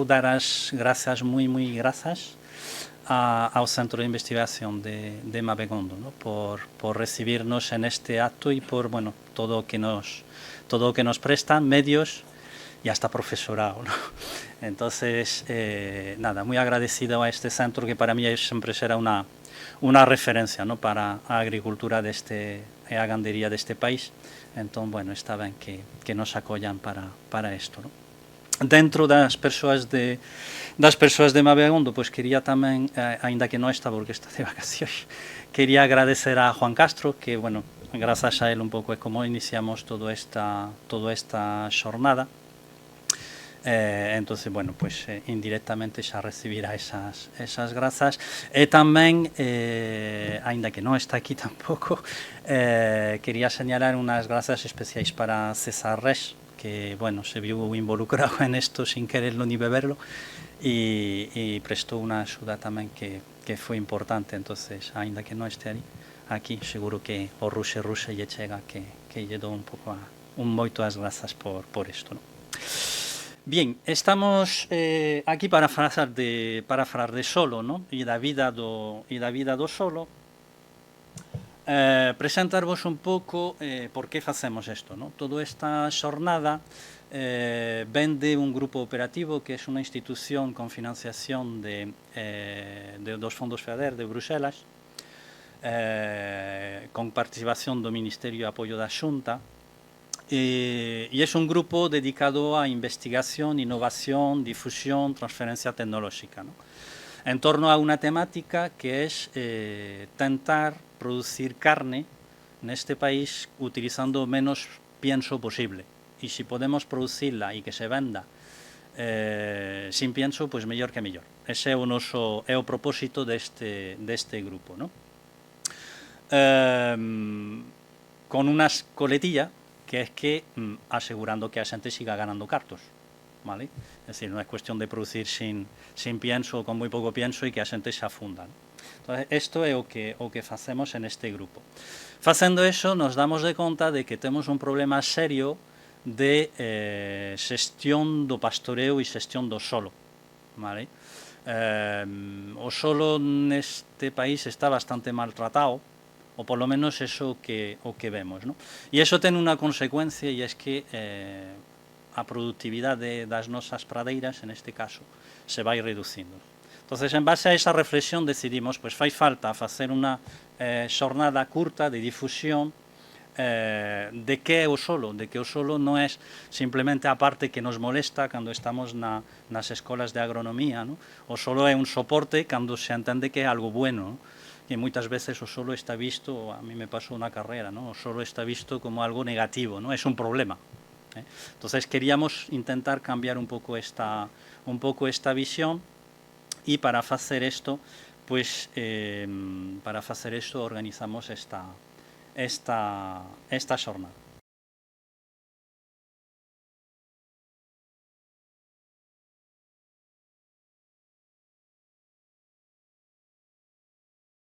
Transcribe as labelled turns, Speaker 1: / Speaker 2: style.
Speaker 1: quero dar as grazas, moi grazas ao Centro de Investigación de Mabegondo, ¿no? por recibirnos en este acto y por todo o que nos prestan, medios y hasta profesorado, ¿no? Entonces, nada, muy agradecido a este centro que para mí siempre será una referencia, ¿no? para a agricultura e a gandería deste país. Entón, está ben que nos acollan para isto, ¿no? Dentro das persoas de Mabegondo, pois quería tamén, aínda que non está porque está de vacacións, quería agradecer a Juan Castro, que, grazas a él un pouco é como iniciamos toda esta xornada. Entonces, indirectamente xa recibirá esas grazas. E tamén, aínda que non está aquí tampouco, quería señalar unhas grazas especiais para César Rex, que, se viu involucrado en esto sin quererlo ni beberlo, e prestou unha axuda tamén que foi importante. Entonces, aínda que non este aquí, seguro que o ruxe lle chega que lle dou un pouco moito as grazas por isto, non? Bien, estamos aquí para falar de solo, ¿no? E da vida do solo. Presentarvos un pouco por que facemos isto, ¿no? Toda esta xornada ven de un grupo operativo que é unha institución con financiación dos fondos FEADER de Bruxelas, con participación do Ministerio de Apoio da Xunta, y es un grupo dedicado a investigación, innovación, difusión, transferencia tecnológica, ¿no? En torno a una temática que es tentar producir carne en este país utilizando menos pienso posible. Y si podemos producirla y que se venda sin pienso, pues mellor que mellor. Ese é o propósito deste grupo, ¿no? Con unha coletilla que es que asegurando que a xente siga ganando cartos, ¿vale? Es decir, non é cuestión de producir sin pienso ou con moi pouco pienso e que a xente se afunda, ¿no? Entonces, isto é o que facemos en este grupo. Facendo eso, nos damos de conta de que temos un problema serio de xestión do pastoreo e xestión do solo, ¿vale? O solo neste país está bastante maltratado, o polo menos eso que vemos, ¿no? E iso ten unha consecuencia, e é que a productividade das nosas pradeiras, en este caso, se vai reducindo. Entonces, en base a esa reflexión, decidimos, pues fai falta facer unha xornada curta de difusión de que é o solo, de que o solo non é simplemente a parte que nos molesta cando estamos nas escolas de agronomía, ¿no? O solo é un soporte cando se entende que é algo bueno, ¿no? Que moitas veces o solo está visto, a mí me pasou na carreira, ¿no? O solo está visto como algo negativo, ¿no? Es un problema. Entonces queríamos intentar cambiar un pouco esta visión, e para facer isto, pues organizamos esta xornada.